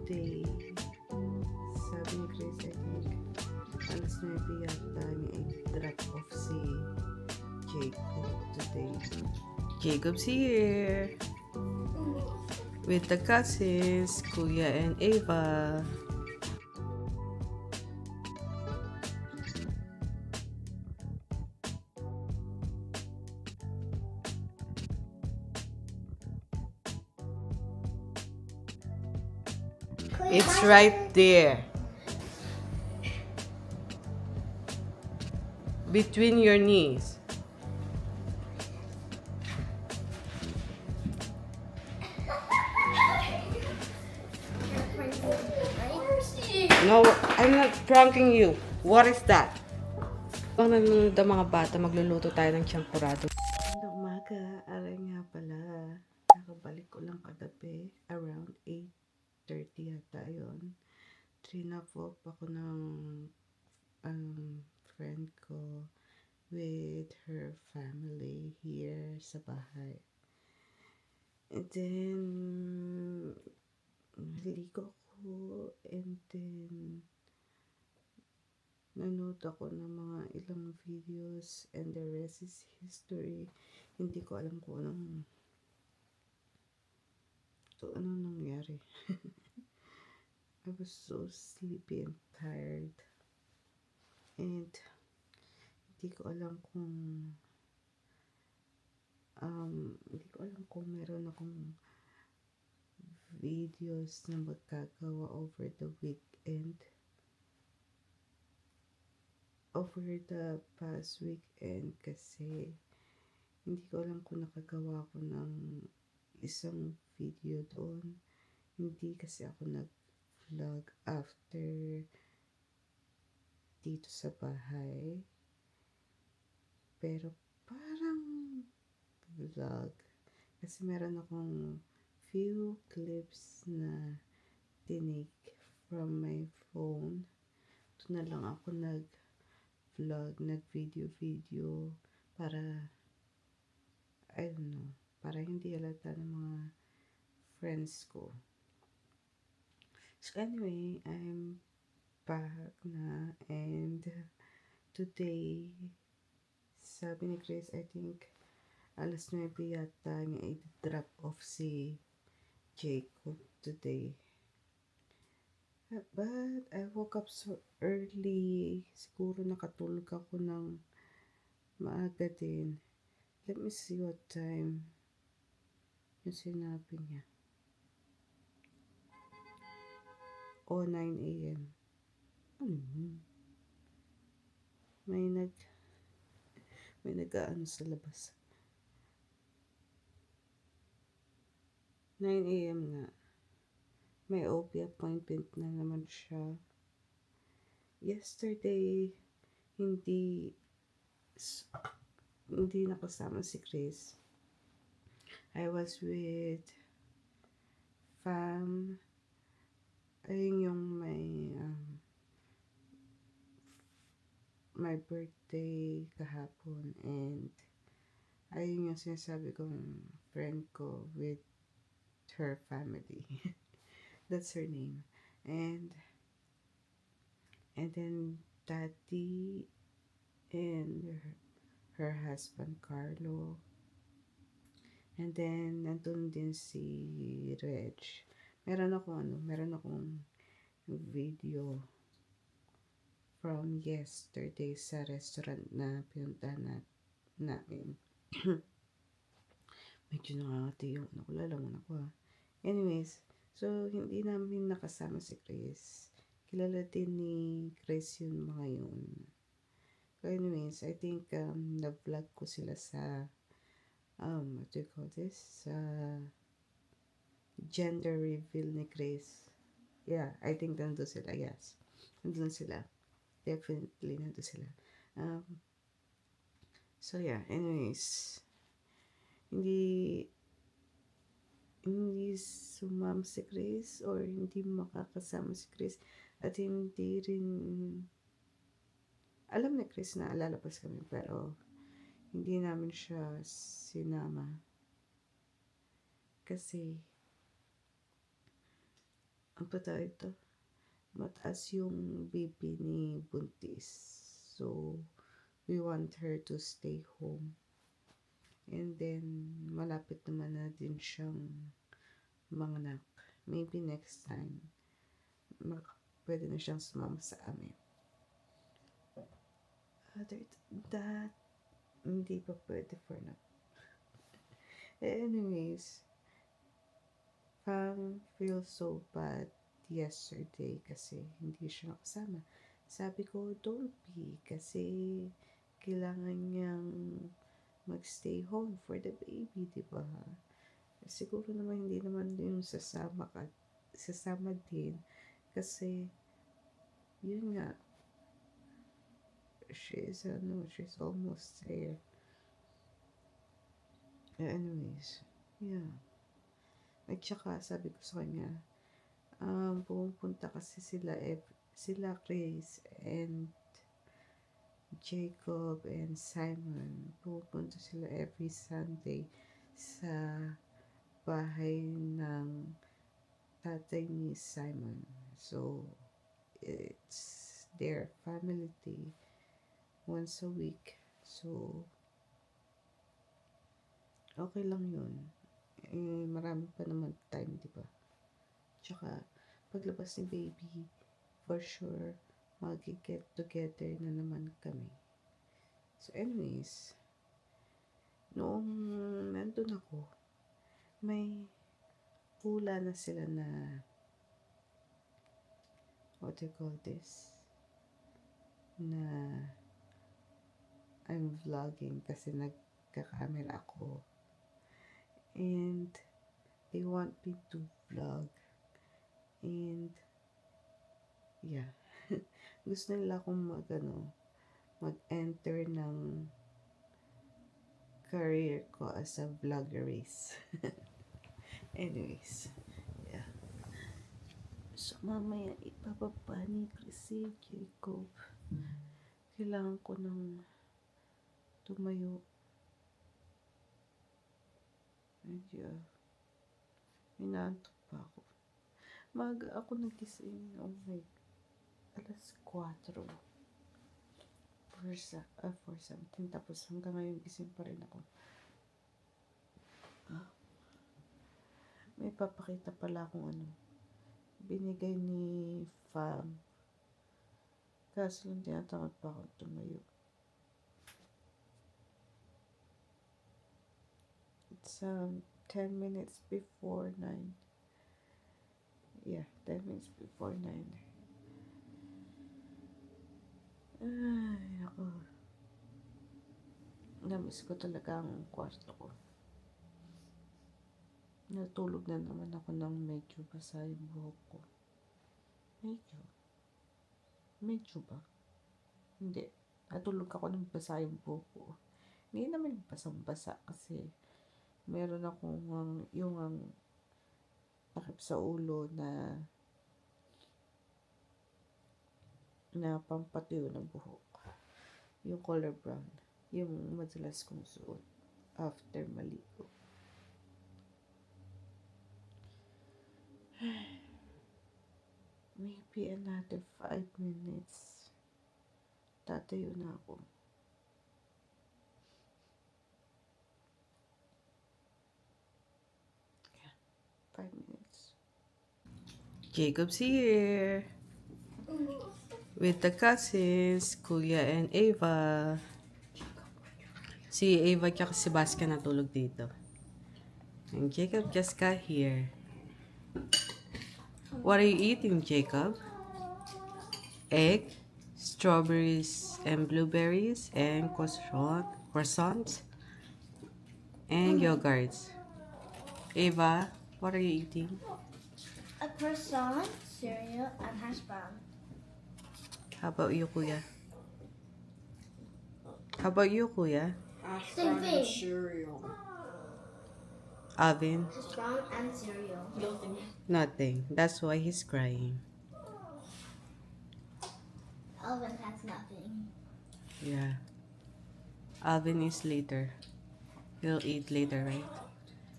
today, sabi ni Chris, I think, alas 9 yata niya i-drop off si Jacob today. Jacob's here! With the cousins, Kuya and Ava. It's right there. Between your knees. No, I'm not pranking you. What is that? Pag nanonood ang mga bata, magluluto tayo ng champurado. Magandang umaga. Aray nga pala. Nakabalik ko lang kagabi. Around 8:30 yata yun. Trinap-off ako ng friend ko with her family here sa bahay. And then, naligo ko and then nanood ako ng mga ilang videos and the rest is history. Hindi ko alam kung anong nangyari. I was so sleepy and tired. And hindi ko alam kung meron akong videos na magkagawa over the weekend. Over the past weekend kasi hindi ko alam kung nakagawa ko ng isang video doon. Hindi kasi ako nag-vlog after dito sa bahay. Pero parang vlog. Kasi meron akong few clips na tinake from my phone. Ito na lang ako nag-vlog, nag-video para, I don't know, para hindi halata ng mga friends ko. So anyway, I'm back na and today, sabi ni Chris, I think, alas 9 yata niya i-drop off si Jacob today. But I woke up so early. Siguro nakatulog ako ng maaga din. Let me see what time yung sinabi niya. 9 a.m. Ano yun? May nag-aano sa labas. 9 a.m. nga. May OP appointment na naman siya. Yesterday, hindi nakasama si Chris. I was with fam. Ayun yung my birthday kahapon and ayun yung sinasabi kong friend ko with her family. That's her name. And then Tati and her husband Carlo. And then nandun din si Reg. Meron akong video from yesterday sa restaurant na pinuntahan namin. Medyo nakakati yung nakulala mo na ako. Anyways, so hindi namin nakasama si Chris. Kilala din ni Chris yung mga yun. So anyways, I think na-vlog ko sila sa what do you call this? Sa gender reveal ni Chris. Yeah, I think nandun sila. Yes. Nandun sila. Definitely nandun sila. So yeah, anyways. Hindi sumama si Chris or hindi makakasama si Chris at hindi rin alam ni Chris na lalabas kami pero hindi namin siya sinama kasi Ang pa ito? Mataas yung BP ni Buntis. So, we want her to stay home. And then, malapit naman na din siyang manganak. Maybe next time, pwede na siyang sumama sa amin. Other than that, hindi pa pwede for now. Anyways, Fang feels so bad yesterday kasi hindi siya nakasama. Sabi ko, don't be, kasi kailangan niyang magstay home for the baby, di ba? Siguro naman hindi naman yung sasama din kasi yun nga, she's almost there. Anyways, yeah. At saka sabi ko sa kanya, pumupunta kasi sila Chris and Jacob and Simon. Pumupunta sila every Sunday sa bahay ng tatay ni Simon. So, it's their family day once a week. So, okay lang yun. Marami pa naman time, di ba? Tsaka, paglabas ni baby, for sure, mag-get together na naman kami. So, anyways, noong nandun ako, may hula na sila na, what do you call this? Na I'm vlogging kasi nagka-camera ako. And they want me to vlog. And yeah. Gusto nila akong mag-enter ng career ko as a vloggeress. Anyways, yeah. So, mamaya ipababa ni Chrissy Jacob. Kailangan ko ng tumayo. Medyo inaantok pa ako. Maaga ako nagising. Oh my, alas 4. For something. Tapos hanggang ngayon gising pa rin ako. May papakita pala akong binigay ni Fam. Kaso lang tinatamad pa akong tumayo. It's 10 minutes before 9. Yeah, 10 minutes before 9. Ay, ako. Namiss ko talaga ang kwarto ko. Natulog na naman ako ng medyo basa yung buhok ko. Medyo ba? Hindi. Natulog ako ng basa yung buhok ko. Hindi naman basang-basa kasi meron akong yung takip sa ulo na pampatuyo ng buhok. Yung color brown. Yung madalas kong suot after maligo. Maybe another 5 minutes. Tatayo na ako. Yeah, 5 minutes. Jacob's here. With the cousins, Kuya and Ava. Si Ava at si Baska natulog dito. And Jacob just got here. What are you eating, Jacob? Egg, strawberries and blueberries, and croissants, and yogurts. Ava, what are you eating? A croissant, cereal, and hash brown. How about you, Kuya? How about you, Kuya? Hash Same brown thing. and cereal. Alvin? Hash brown and cereal. Nothing. That's why he's crying. Alvin has nothing. Yeah. Alvin is later. He'll eat later, right?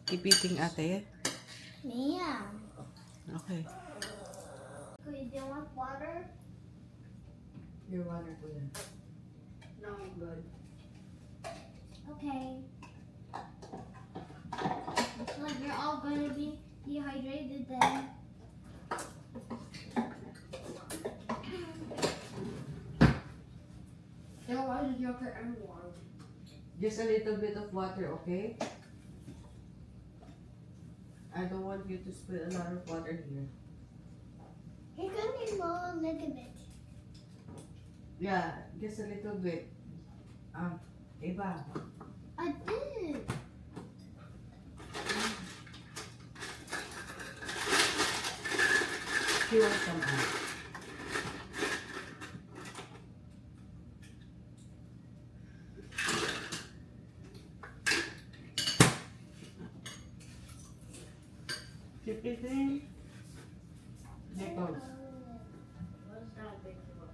Keep eating, ate. Yeah. Okay. Did you want water? Your water, kuya. No, I'm good. Okay. Like you're all gonna be dehydrated then. Then why did yogurt and water? Just a little bit of water, okay? I don't want you to spill a lot of water here. You're gonna need more a little bit. Yeah, just a little bit. Eva. I did. She wants some ice. Keep eating. Jacob. What's that big for?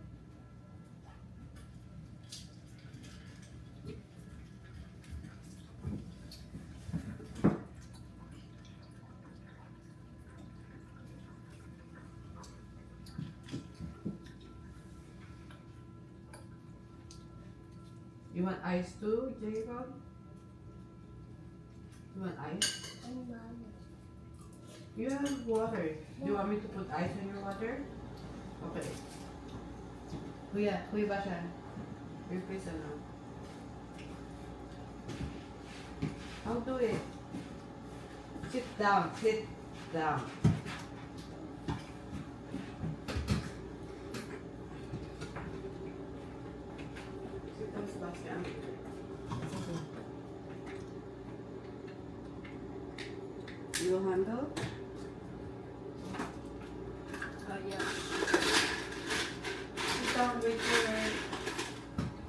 You want ice too, Jacob? You want ice? You have water. Do you want me to put ice in your water? Okay. Kuya ba siya? Replace ano? How do it? Sit down, sit down. Sit down, Sebastian. You will handle? Yeah. Sit down with your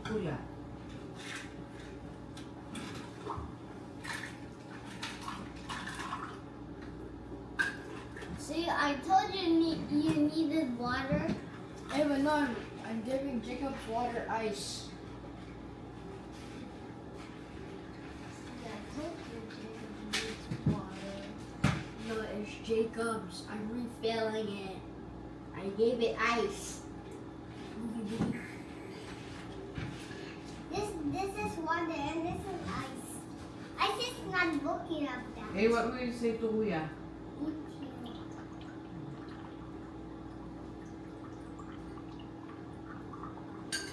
kuya. See, I told you you needed water. Hey, but no, I'm giving Jacob's water ice. Yeah, I told you Jacob needs water. No, it's Jacob's. I'm refilling it. I gave it ice. This is water and this is ice. Ice is not looking at that. Hey, what will you say to kuya?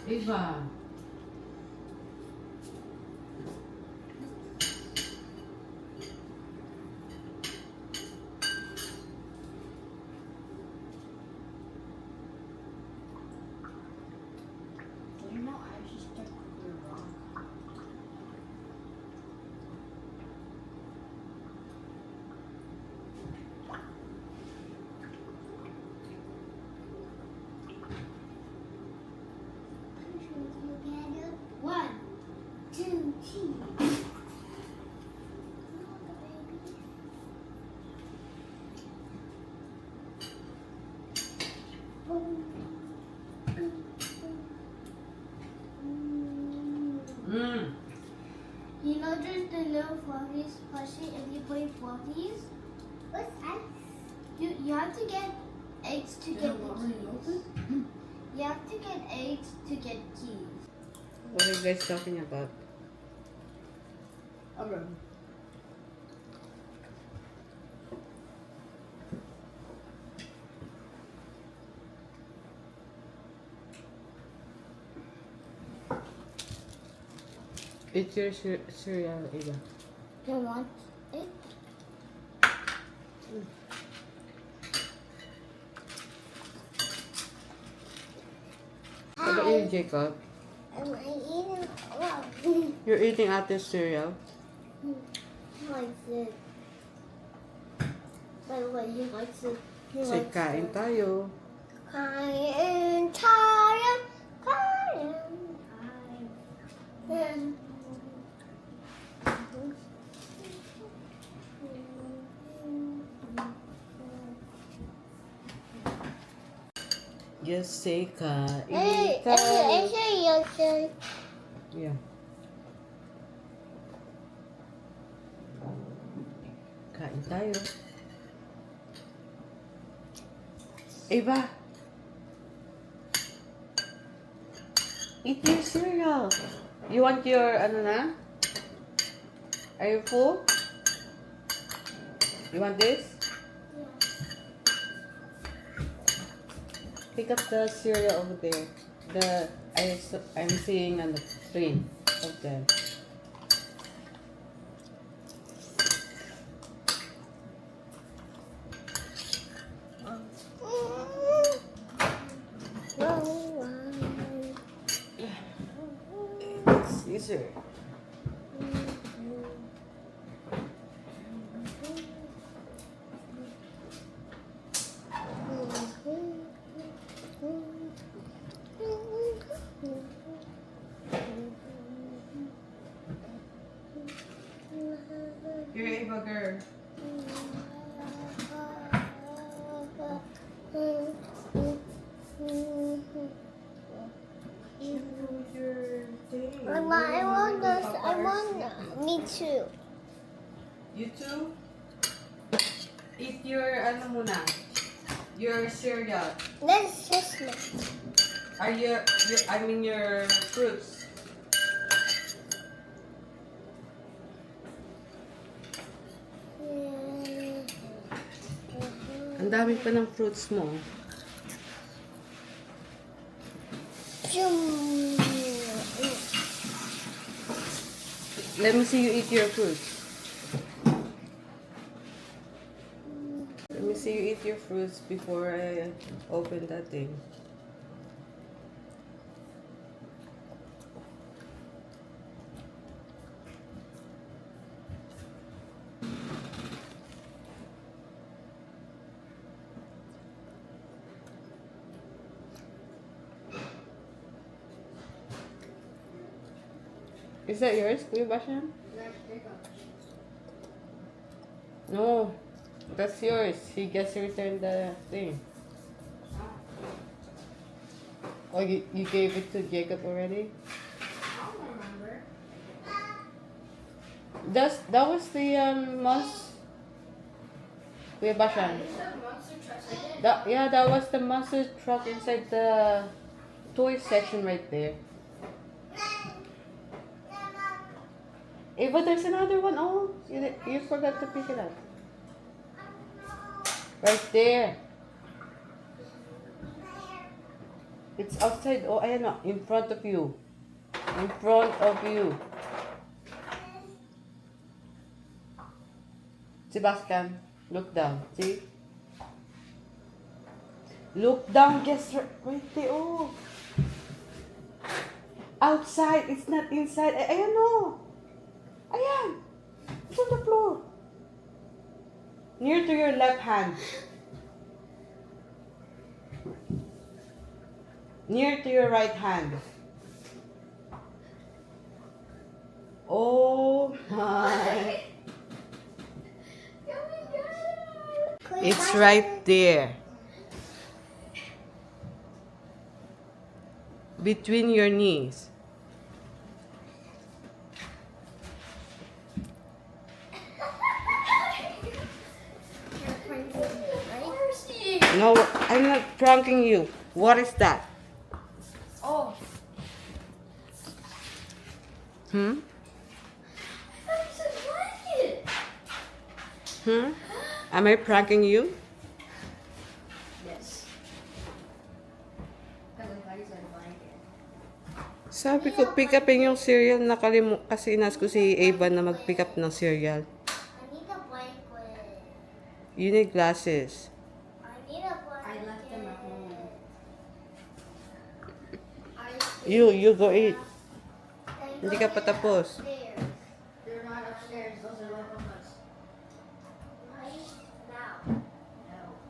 Eva. You know, I just stuck with your rock. One, two, three. Mm. You know there's the little fluffies plushie if you play fluffies? What's ice? You have to get eggs to get the keys. You have to get eggs to get keys. What are you guys talking about? Okay. It's your cereal, Eva. You want it? What about you, Jacob? Am I eating? Well, You're eating Ate's cereal. likes it. By the way, he likes it. He Say, likes kain it. tayo. Kain tayo. Kain tayo. Just say kain Hey, tayo. say Yeah. Kain tayo. Eva, Eat your cereal. You want your, ano na? Are you full? You want this? Pick up the cereal over there. I'm seeing on the screen of them. It's easier. You're a bugger. Me too. You too? Eat your, ano muna? Your cereal. Let's just Are your fruits. Ang dami pa ng fruits mo. Let me see you eat your fruits. Let me see you eat your fruits before I open that thing. Is that yours, Kuya Bashan? No, that's yours. He gets to return the thing. Oh, you gave it to Jacob already? I don't remember. That was the Kuya Bashan. Is that monster trucks? I didn't. That was the monster truck inside the toy section right there. But there's another one. Oh, you forgot to pick it up. Right there. It's outside. Oh, ayan na. In front of you. In front of you. Sebastian, look down. See? Look down. Guess right there. Oh. Outside. It's not inside. Ayan no. Ayan. It's on the floor. Near to your left hand. Near to your right hand. Oh my. It's right there. Between your knees. No, I'm not pranking you. What is that? Oh, Hmm? it's a blanket. Am I pranking you? Yes. I thought you said blanket. Sabi ko, pick upin yung cereal. Kasi inas ko si Ava na mag-pick up ng cereal. I need a blanket. You need glasses. I need a blanket. I left them at home. You go eat. Hindi ka pa tapos. They're not upstairs. Those are local ones. Right now. No.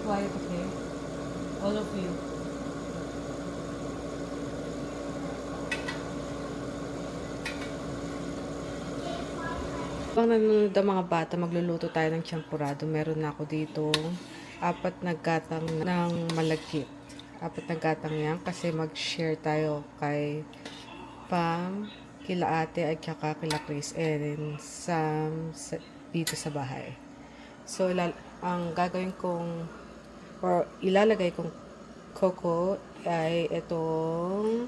quiet, okay? All of you. Habang nanonood ang mga bata, magluluto tayo ng champurado. Meron na ako dito 4 na gatang ng malagkit. 4 na gatang yan kasi mag-share tayo kay Pam, kila ate at saka kila Chris and Sam dito sa bahay. So, ang gagawin kong or ilalagay kong coco ay itong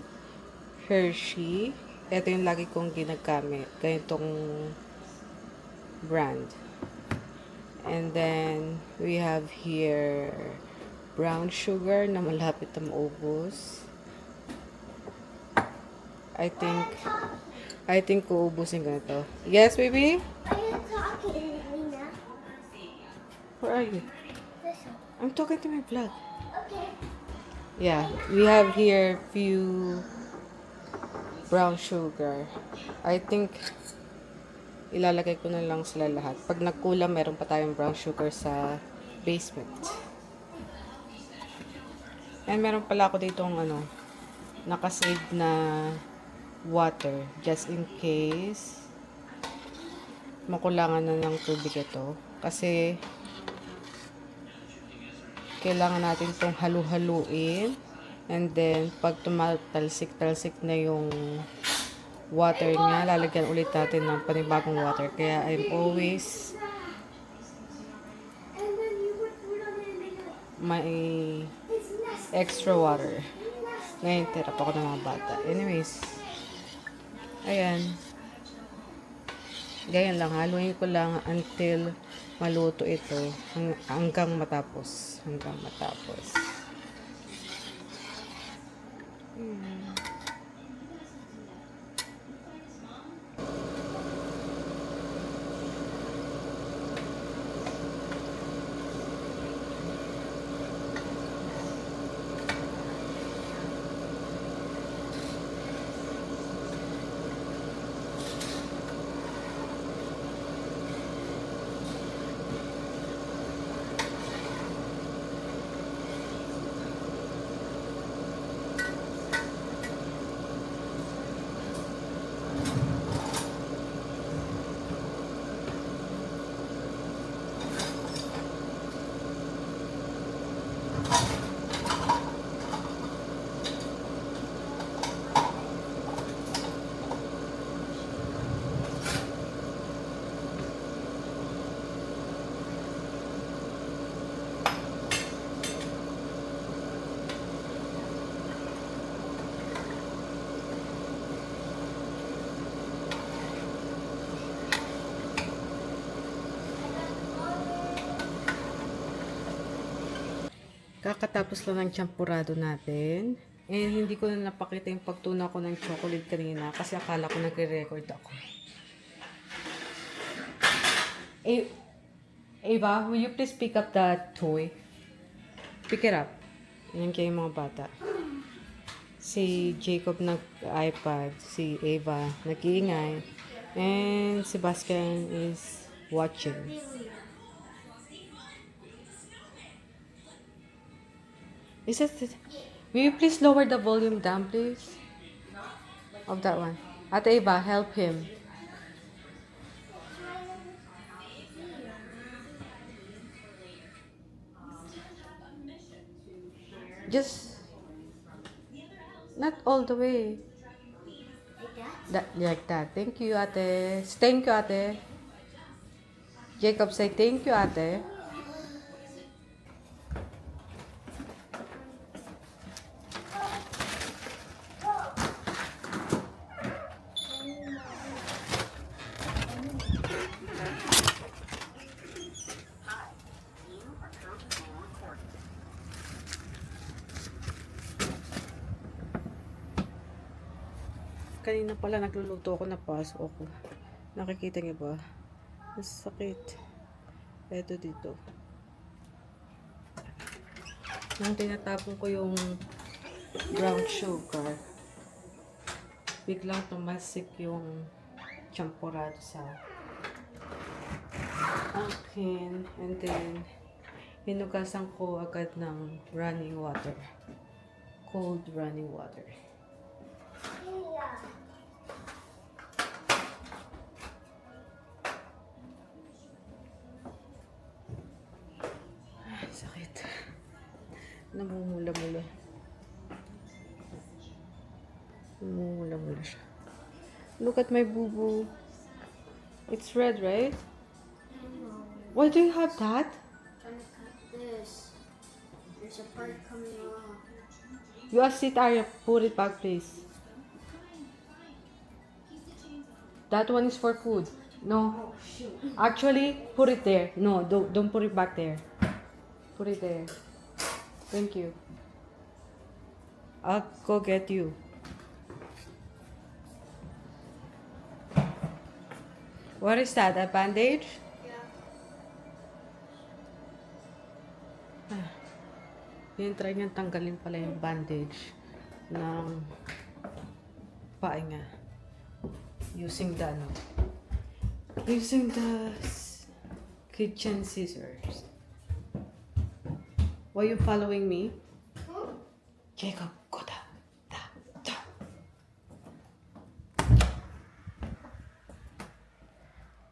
Hershey. Ito yung lagi kong ginagamit. Ganitong brand. And then, we have here brown sugar na malapit na maubos. I think uubusin ko na to. Yes, baby? Are you talking, Lena? Where are you? This one. I'm talking to my vlog. Okay. Yeah, we have here few brown sugar. I think ilalagay ko na lang sila lahat. Pag nagkulang, meron pa tayong brown sugar sa basement. And meron pala ako ditong nakasave na water just in case makulangan na ng tubig ito. Kasi kailangan natin itong halu-haluin. And then, pag tumatalsik-talsik na yung water niya, lalagyan ulit natin ng panibagong water. Kaya I'm always And then you put food on it and make it. may It's nasty. extra water. Ngayon, tirap ako ng mga bata. Anyways, ayan. Ganyan lang, haluin ko lang until maluto ito hanggang matapos. Hanggang matapos. Ayan. Kakatapos lang ng champurado natin. And hindi ko na napakita yung pagtuna ko ng chocolate kanina kasi akala ko nagre-record ako. Ava, will you please pick up that toy? Pick it up. Yan kayo mga bata. Si Jacob nag-iPad, si Ava nag-iingay, and Sebastian is watching. Is it? Will you please lower the volume down, please? Of that one. Ate Eva, help him. Just not all the way. Like that. Thank you, Ate. Thank you, Ate. Jacob, say thank you, Ate. Kanina pala nagluluto ako, napasok ako. Nakikita niyo ba? Masakit. Eto dito. Nang tinatapon ko yung brown sugar, biglang tumasik yung champurado sa akin. And then, hinugasan ko agad ng running water. Cold running water. Ay, sakit. Namumula-mula. Namumula-mula siya. Look at my boo-boo. It's red, right? Why do you have that? Trying to cut this. There's a part coming off. You ask it, Arya, put it back, please. That one is for food. No. Oh shoot. Actually, put it there. No, don't put it back there. Put it there. Thank you. I'll go get you. What is that? A bandage? Yeah. Yung try niyang tanggalin pala yung bandage ng paa niya. Using the kitchen scissors. Why you following me? Jacob, go down. Down.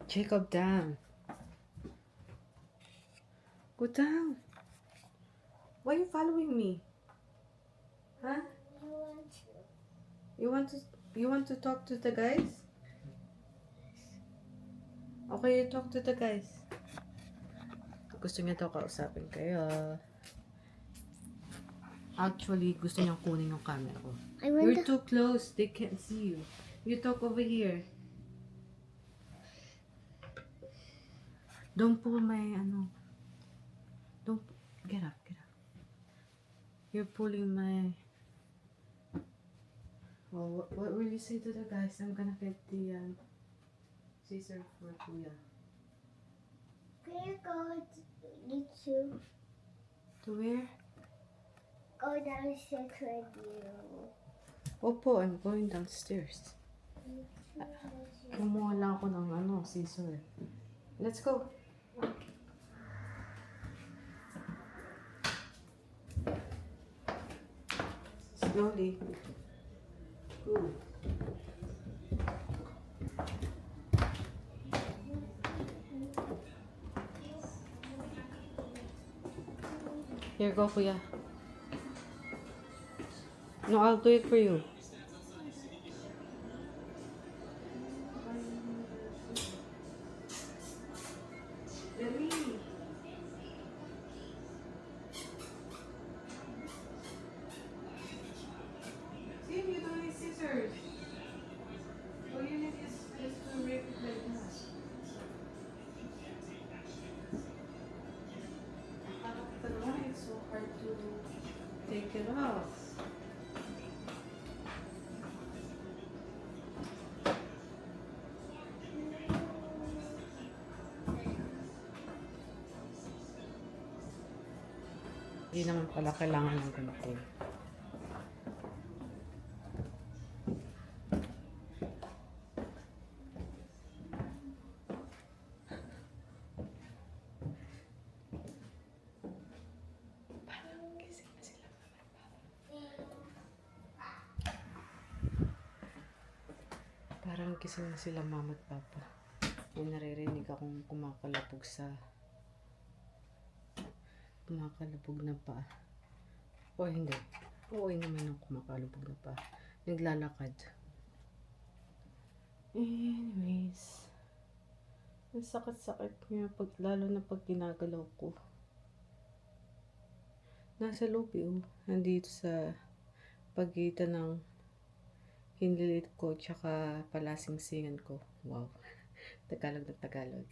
Jacob, down. Go down. Why you following me? Huh? You want to talk to the guys? Okay, you talk to the guys. Gusto niya daw kausapin kayo. Actually, gusto niyang kunin yung camera ko. You're too close. They can't see you. You talk over here. Don't pull my, Don't, get up. You're pulling my... Well, what will you say to the guys? I'm gonna get the, scissor for Kuya. Can you go to YouTube? To where? Go downstairs with you. Opo, I'm going downstairs. Kumuha lang ako ng scissor. Let's go. Slowly. Ooh. Here, go, Kuya. No, I'll do it for you. See, you don't need scissors. All you need is to rip it like that. It's so hard to take it off. Hindi naman pala kailangan ng ganito. Parang gising na sila mama at papa. May naririnig akong kumakalabog na paa. O hindi. Oo naman ang kumakalabog na paa. Naglalakad. Anyways. Ang sakit-sakit niya lalo na pag ginagalaw ko. Nasa loob yun. Nandito sa pagitan ng hinilit ko tsaka palasing-singan ko. Wow. Tagalog na Tagalog.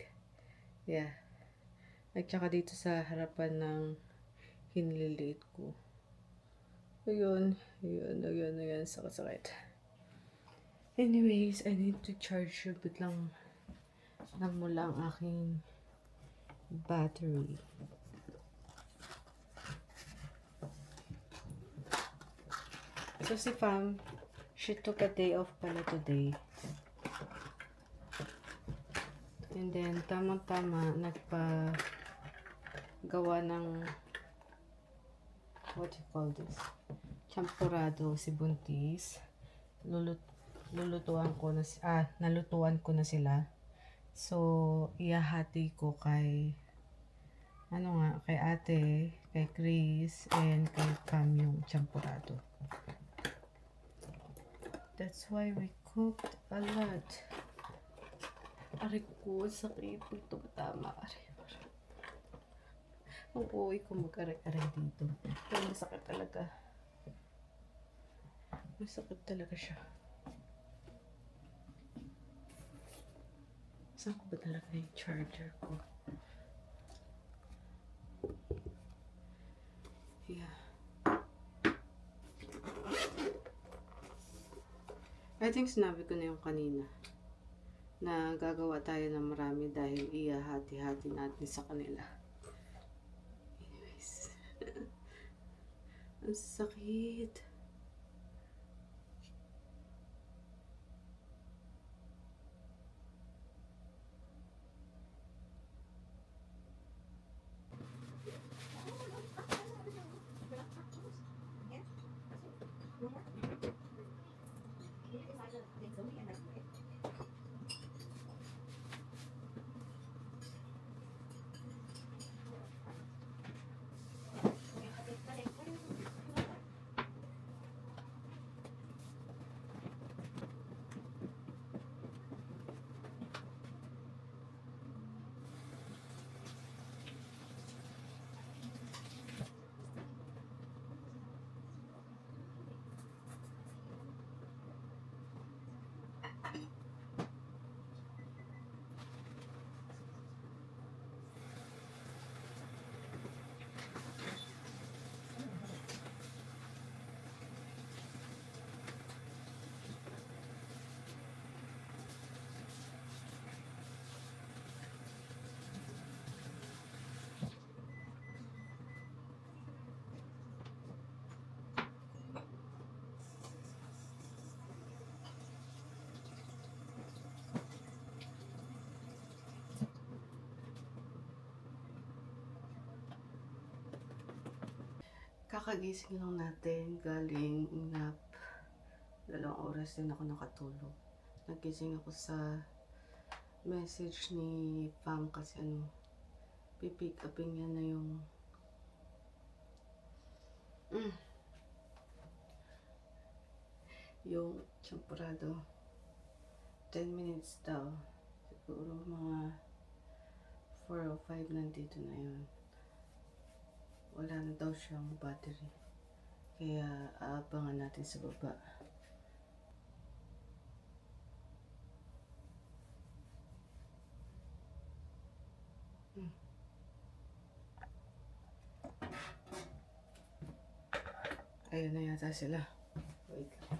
Yeah. At tsaka dito sa harapan ng hiniliit ko. Ayun. Sakit-sakit. Anyways, I need to charge. Biglang nagmula ang aking battery. So si Fam, she took a day off pala today. And then, tamang-tama, gawa ng what you call this? Champurado si Buntis. Lulutuan ko na nalutuan ko na sila. So, ihahati ko kay kay ate, kay Chris, and kay Pam yung champurado. That's why we cooked a lot. Aray ko, sakit. Ito tama. Aray. Ang uwi ko mag-aray-aray dito. Pero masakit talaga. Masakit talaga siya. Saan ko ba talaga yung charger ko? Yeah. I think sinabi ko na yung kanina na gagawa tayo ng marami dahil ihahati-hati natin sa kanila. Anyways. Ang sakit. Kakagising lang natin galing nap. 2 oras din ako nakatulog. Nagising ako sa message ni Pam kasi pipick upin niya na yung champurado. 10 minutes daw. Siguro mga 4 o 5 nandito na yun. Wala na daw siyang battery. Kaya aabangan natin sa baba. Ayun na yata sila. Wait lang.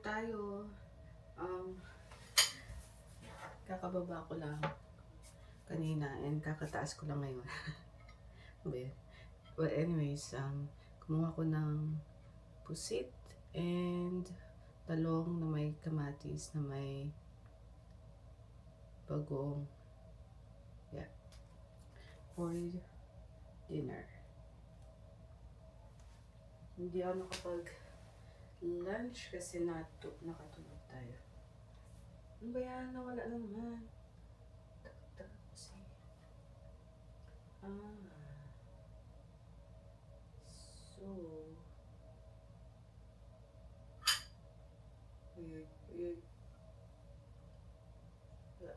tayo. Kakababa ko lang kanina and kakataas ko lang ngayon. Well, anyways, kumuha ko ng pusit and talong na may kamatis na may bagoong. Yeah. For dinner. Hindi ako nakapag-lunch kasi nakatulog tayo. Ano ba yan? Nawala na naman. Takot kasi. So, weird. Wala.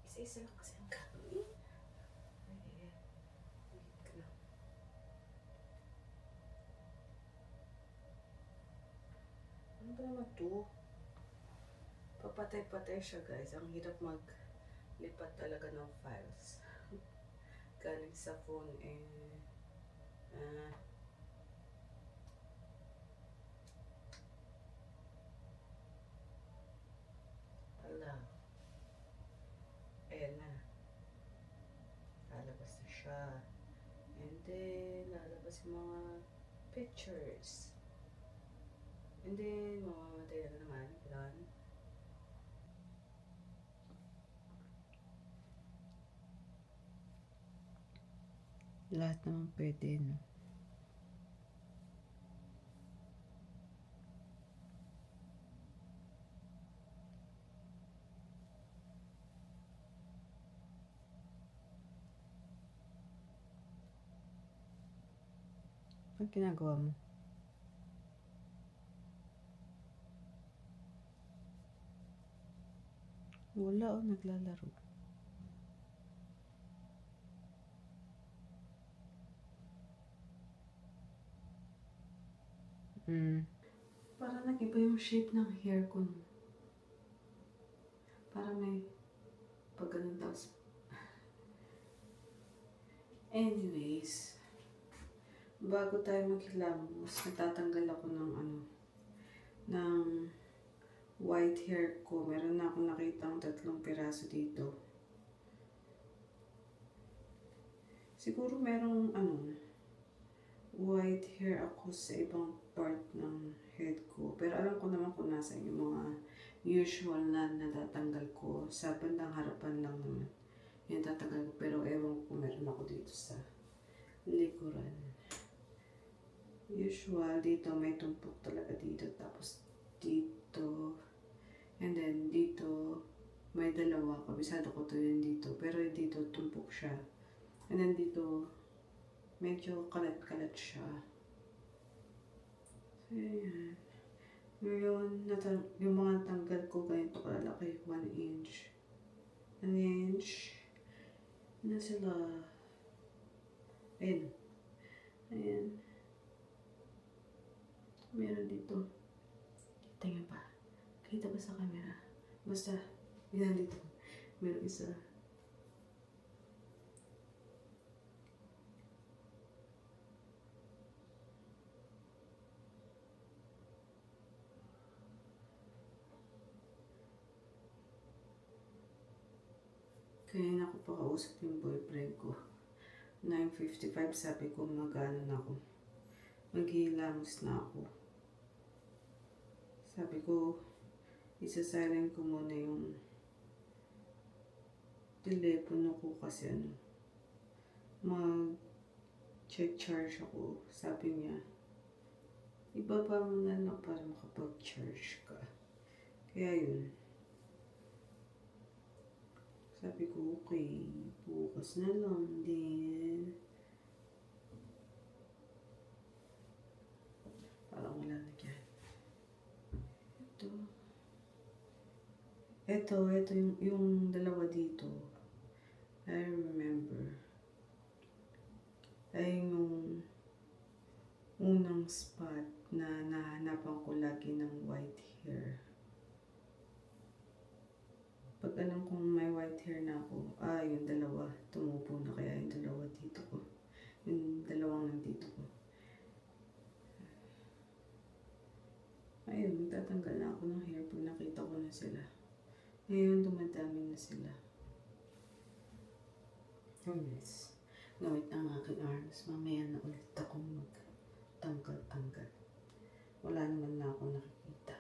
Isa-isa lang kasi ang gagawin. Wait lang. Ano ba naman to? Papatay-patay siya, guys. Ang hirap maglipat talaga ng files. Galing sa phone ala. Ayan na. Lalabas na siya. And then, lalabas yung mga pictures. And then, mamamatay na naman. Kailangan. Lahat naman pwede, no? Ano ginagawa mo? Wala, naglalaro. Para nag-iba yung shape ng hair ko, no? Para may pag ganun tapos. Anyways, bago tayo maghilamos, natatanggal ako ng white hair ko. Meron na akong nakitang 3 piraso dito. Siguro merong white hair ako sa ibang part ng head ko. Pero alam ko naman kung nasa yung mga usual na natatanggal ko. Sa bandang harapan lang naman yung tatanggal ko. Pero ewan ko meron ako dito sa likuran. Usual, dito may tumpok talaga dito. Tapos dito. And then dito may dalawa. Kabisado ko to yun dito. Pero dito tumpok siya. And then dito medyo kalat-kalat siya. So, ayan. Ngayon, yung mga tanggal ko ganito kalalaki. 1 inch. 1 inch. Na sila. Ayan. Ayan. Meron dito. Kita niyo ba? Kita ba sa camera? Basta, yan dito. Meron isa. Kaya ako pakausap yung boyfriend ko. 9:55 sabi ko mag-ano na ako. Maghihilamos na ako. Sabi ko, isa-silent ko muna yung telepono ko kasi mag-check charge ako. Sabi niya, ibaba mo na lang para makapag-charge ka. Kaya yun. Sabi ko, okay, bukas na lang din. Parang wala na dyan. Ito yung dalawa dito. I remember. Ay yung unang spot na nahanapan ko lagi ng white hair. Pag alam kong may white hair na ako, yung dalawa, tumubo na kaya yung dalawa dito ko. Yung dalawang nandito ko. Yes. Gamit ang aking arms. Mamaya na ulit akong magtanggal-tanggal. Wala naman na akong nakikita.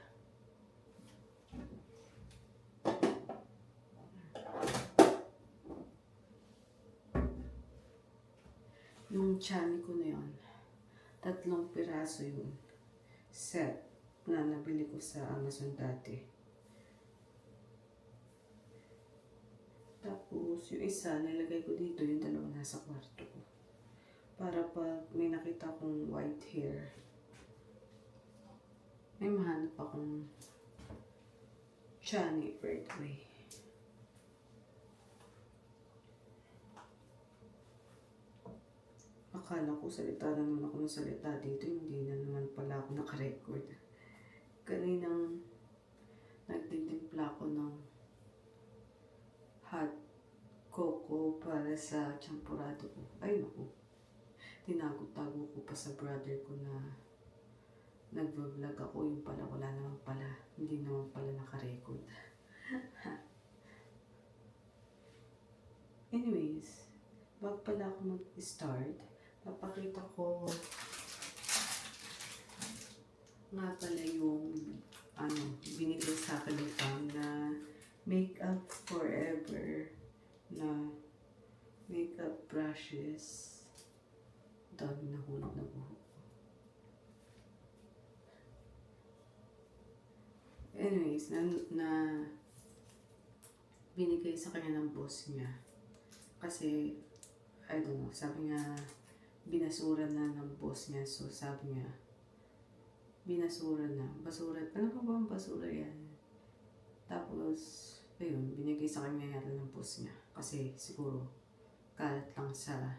Yung chani ko na yun, 3 piraso yun. Set na nabili ko sa Amazon dati. Tapos, yung isa, nilagay ko dito, yung 2 nasa kwarto ko. Para pag may nakita akong white hair, may mahanap akong chani right away. Akala ko salita na naman ako ng salita dito, hindi na naman pala ako nakarecord. Kaninang nagtitimpla ko ng hot cocoa para sa champurado ko. Ay naku, tinago-tago ko pa sa brother ko na nagvo-vlog ako, yung pala wala naman pala, hindi naman pala nakarecord. Anyways, bago pala ako mag-start, papakita ko nga pala yung binigay sa akin ng Pam na Makeup Forever na makeup brushes. Dami na hulog na buhok. Anyways, na binigay sa kanya ng boss niya. Kasi, I don't know, sabi nga, binasura na ng boss niya. So, sabi niya, binasura na. Basura, ano ka ba ang basura yan? Tapos, ayun, binigay sa kanya yata ng boss niya. Kasi, siguro, kalat lang sa,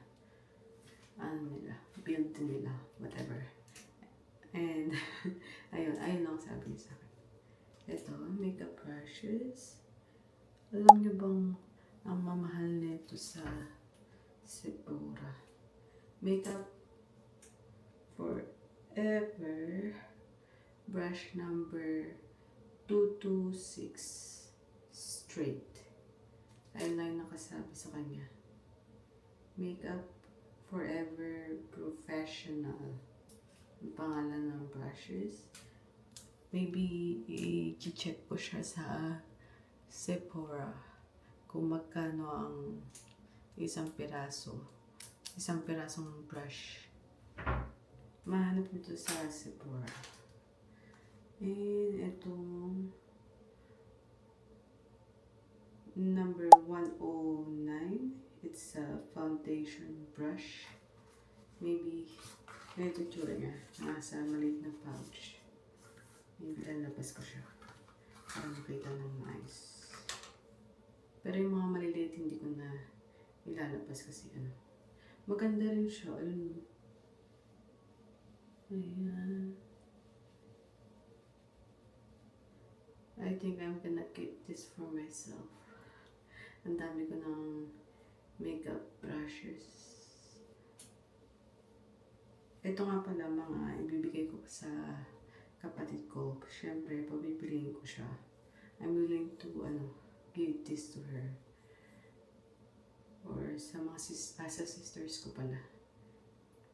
build nila, whatever. And, ayun lang sabi niya sa akin. Ito, makeup brushes. Alam niyo bang ang mamahal nito sa Sephora? Makeup Forever brush number 226 straight. Ayun lang nakasabi sa kanya. Makeup Forever Professional. Ang pangalan ng brushes. Maybe i-check ko siya sa Sephora kung magkano ang isang pirasong brush. Mahanap nito sa Sephora. And itong number 109, it's a foundation brush. Maybe ganito tsura niya, nasa maliit na pouch. Maybe lalabas ko siya para makita ng maayos. Pero yung mga maliliit hindi ko na ilalabas kasi maganda rin siya. Ayan. I think I'm gonna keep this for myself. Ang dami ko ng makeup brushes. Ito nga pala mga ibibigay ko sa kapatid ko. Siyempre, pabibiliin ko siya. I'm willing to give this to her. Or sa mga sa sisters ko pala.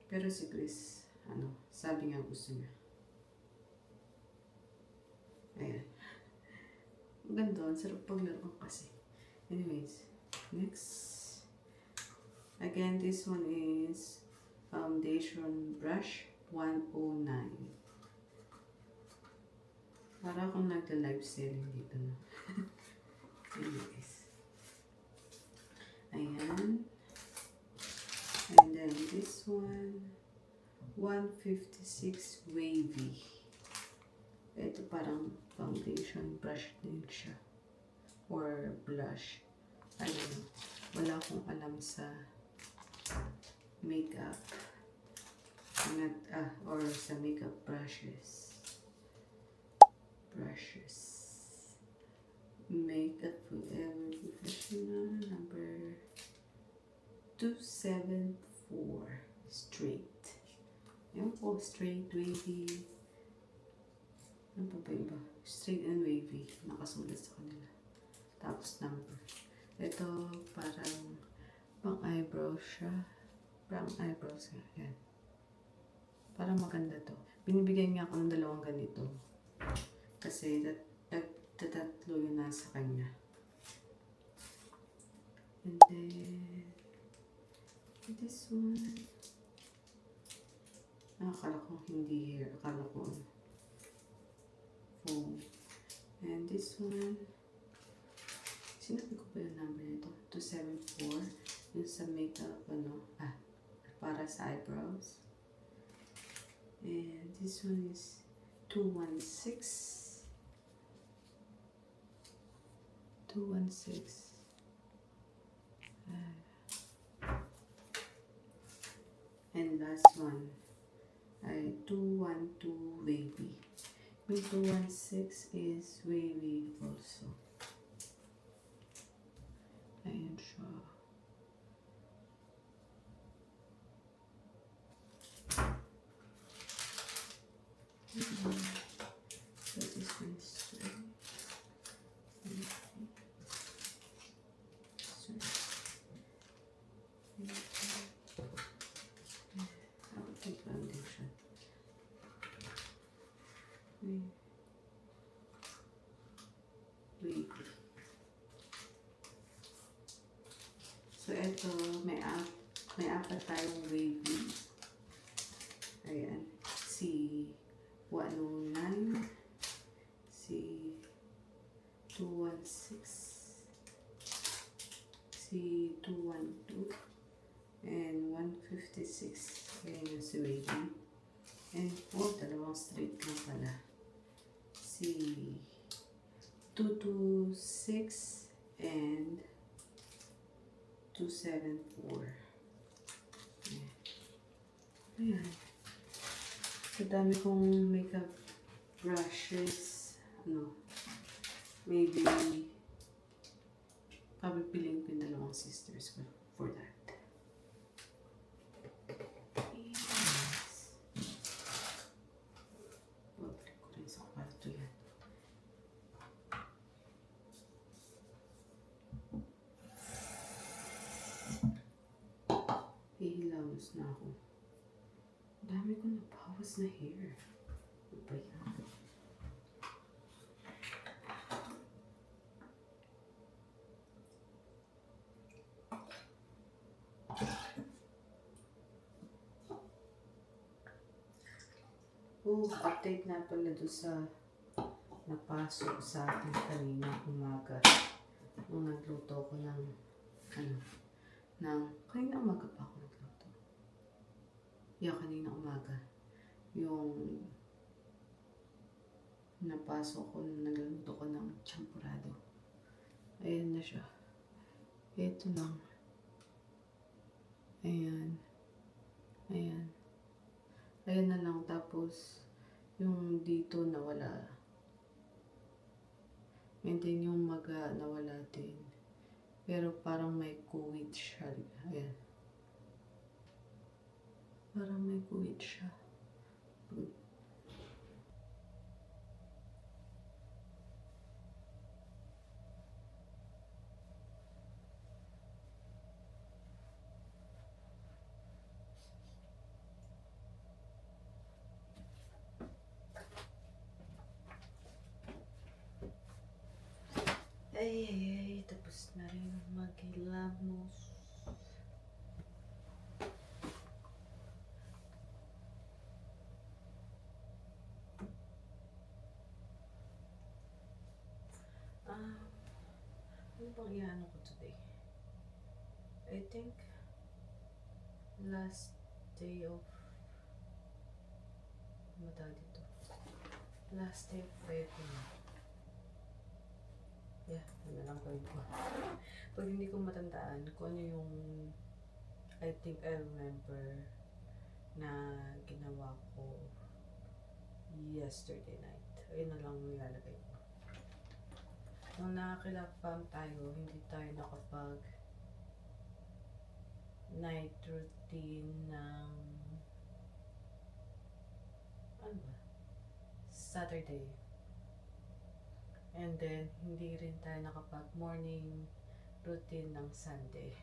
Pero si Chris, sabi nga gusto niya. Ayan. Maganda, ang sarap paglaro kasi. Anyways, next. Again, this one is foundation brush 109. Para akong nagla-live selling dito, no? Anyways. Ayan. And then this one, 156 wavy. Ito parang foundation brush din siya. Or blush. Ayun. Wala akong alam sa makeup. Or sa makeup brushes. Makeup Forever Professional number 274 straight. Ayan po, straight, wavy. Ano pa ba iba? Straight and wavy. Nakasulat sa kanila. Tapos number. Ito parang pang eyebrows siya. Brown eyebrows nga. Yan. Parang maganda to. Binibigyan niya ako ng 2 ganito. Kasi tatlo yun nasa kanya. And then, this one. Akala ko hindi hair. Akala ko foam. And this one. Sinabi ko ba yung number nito? 274. Yung sa makeup, para sa eyebrows. And this one is 216. 216. And last one ay 212 wavy. Yung 216 is wavy also. Ayan siya. So this one is foundation. Wavy. So, ito, may apat tayong wavy. Ayan. Si 109, si 216, si 212, and 156. Ayan yung si wavy. And 2 straight lang pala. Si 226 and 274. Ayan. Sa dami kong makeup brushes, maybe pabipiling ko yung 2 sisters ko for that. Yes. Babalik ko rin sa kwarto yan. Hihilamos na ako. Dami ko nabawas na hair. Ano ba yan? Update na pala doon sa napasok sa akin kanina umaga. Nung nagluto ko ng kanina umaga pa ako nagluto. Kanina umaga. Yung napasok ko, nagluto ko ng champurrado. Ayan na siya. Ito lang. Ayan. Ayan. Ayan na lang. Tapos, yung dito nawala. And then yung maga nawala din. Pero parang may kuwit siya. Ayan. Parang may kuwit siya. Ay, tapos na rin maghilamos. Ano bang iano ko today? I think last day of last day of February. Yeah, ano lang gawin ko. Pag hindi ko matandaan kung ano yung I think I remember na ginawa ko yesterday night. Ayun na lang nilalagay ko. Nung nakakilapam tayo, hindi tayo nakapag night routine ng Saturday. And then, hindi rin tayo nakapag morning routine ng Sunday.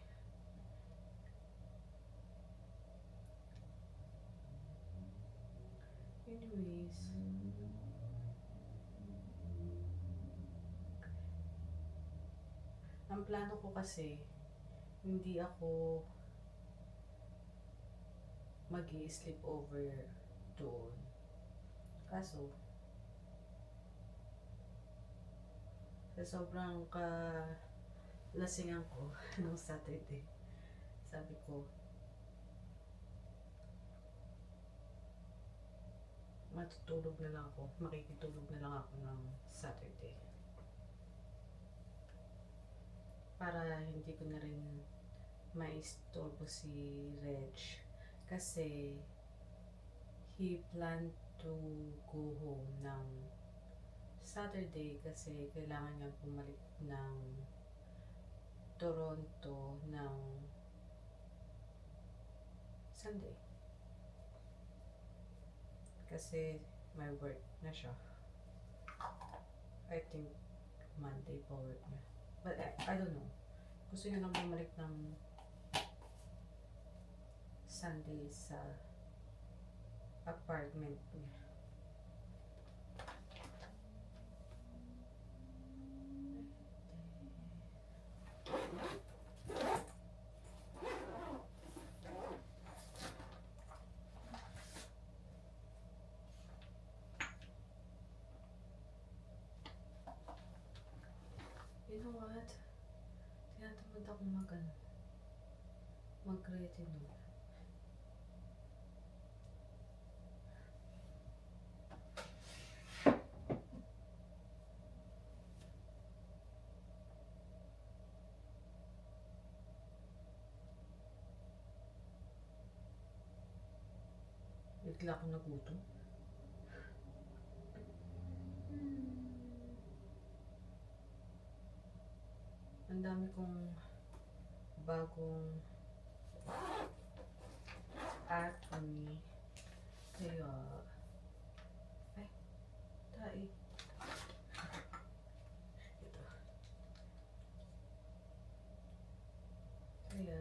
Anyways. Ang plano ko kasi, hindi ako mag-i-sleep over doon. Kaso, sa sobrang kalasingan ko nung Saturday, sabi ko, matutulog na lang ako, makikitulog na lang ako ng Saturday. Para hindi ko na rin maistorbo si Reg. Kasi, he planned to go home ng Saturday kasi kailangan niyang bumalik ng Toronto ng Sunday. Kasi may work na siya. I think Monday pa work niya. But I don't know. Gusto niya lang bumalik ng Sunday sa apartment niya. You know what? Tinatamad akong mag-retinol. Bigla akong nagutom. Ang dami kong bagong acne. Kaya, ay, tae. Ito. Kaya,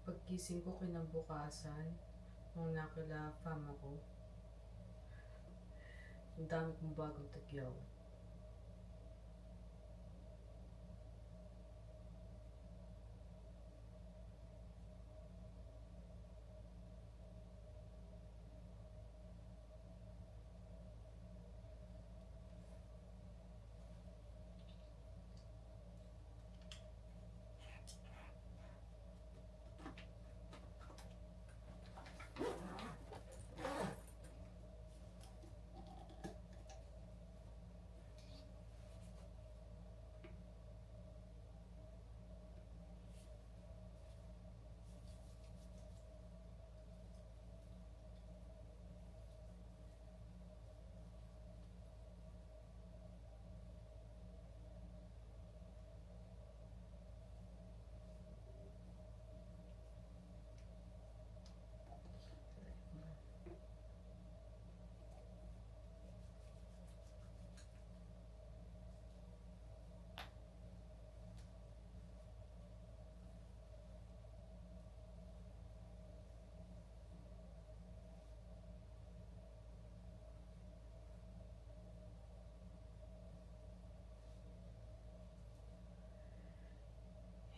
pagkising ko kinabukasan, nung nakila fam ako, ang dami kong bagong tagyaw.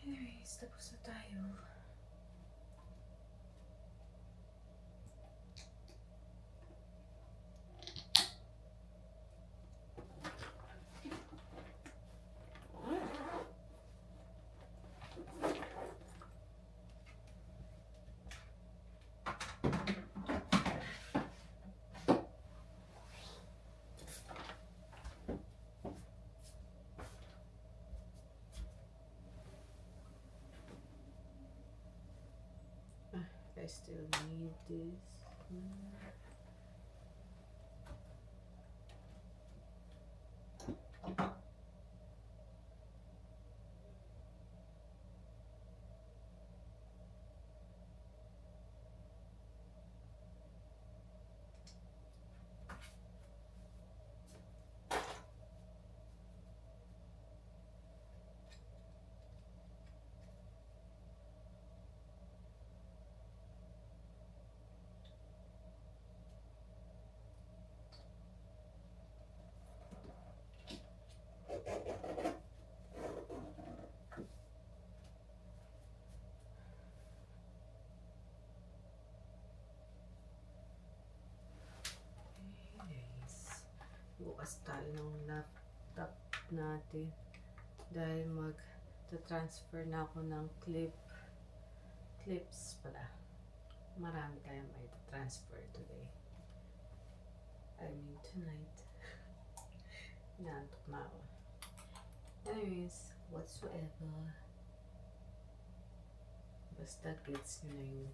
Anyways, tapos na tayo. I still need this. Anyways, bukas tayo ng laptop natin dahil mag-transfer na ako ng clips pala. Marami tayong may transfer today. I mean tonight. Naantok na ako. Anyways, whatsoever. Basta gets nyo na yun.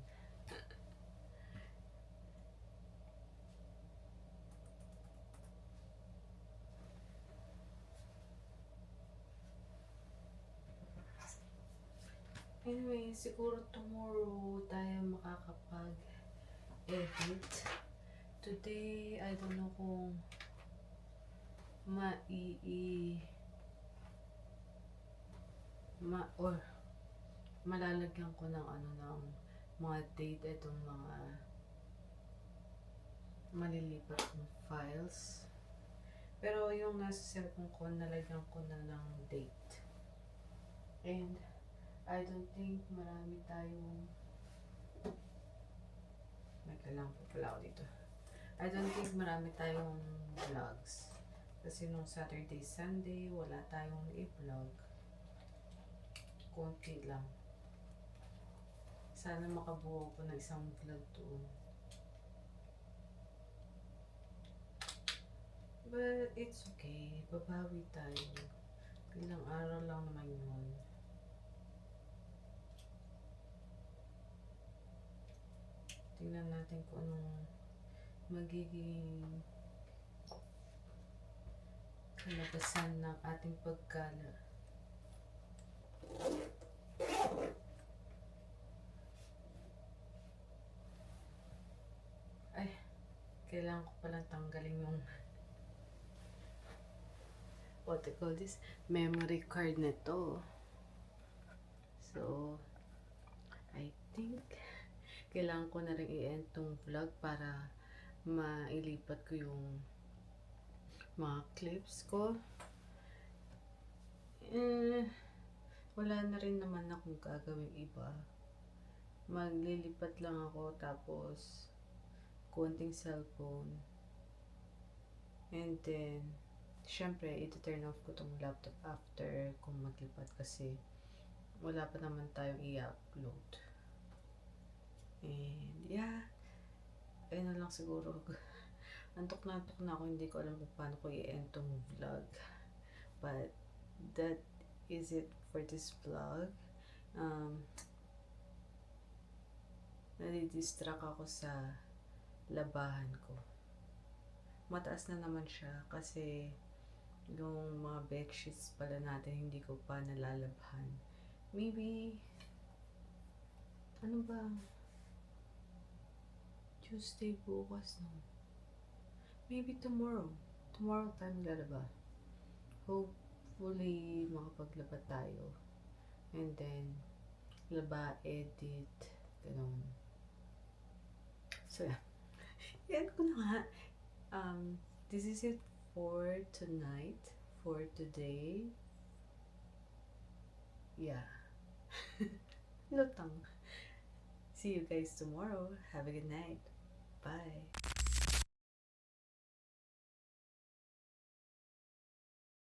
Anyway, siguro tomorrow tayo makakapag-edit. Today, I don't know kung or malalagyan ko ng ng mga date itong mga malilipat kong files. Pero yung nasa cellphone ko, nalagyan ko na ng date. And I don't think marami tayong naglalang po pala ako dito. I don't think marami tayong vlogs. Kasi nung Saturday, Sunday, wala tayong i-vlog. Konti lang. Sana makabuo ko ng isang vlog doon. But it's okay. Babawi tayo. Ilang araw lang naman yun. Tingnan natin kung anong magiging kalabasan ng ating pagkala. Ay, kailangan ko palang tanggalin yung what they call this, memory card na to. So, I think kailangan ko na rin i-end tong vlog para mailipat ko yung mga clips ko. Wala na rin naman akong gagawing iba. Maglilipat lang ako tapos konting cellphone. And then, syempre, ito-turn off ko tong laptop after kung maglipat kasi wala pa naman tayong i-upload. And yeah, ayun na lang siguro. Antok na ako, hindi ko alam kung paano ko i-end tong vlog. But that is it for this vlog. Nadidistract ako sa labahan ko. Mataas na naman siya kasi yung mga bedsheets pala natin hindi ko pa nalalabhan. Maybe, ano ba? Tuesday bukas no. Maybe tomorrow. Tomorrow tayo maglalaba. Hopefully, makapaglaba tayo. And then, laba, edit, ganun. So, yeah. Yan ko na nga. This is it for tonight. For today. Yeah. Lutang. See you guys tomorrow. Have a good night. Bye.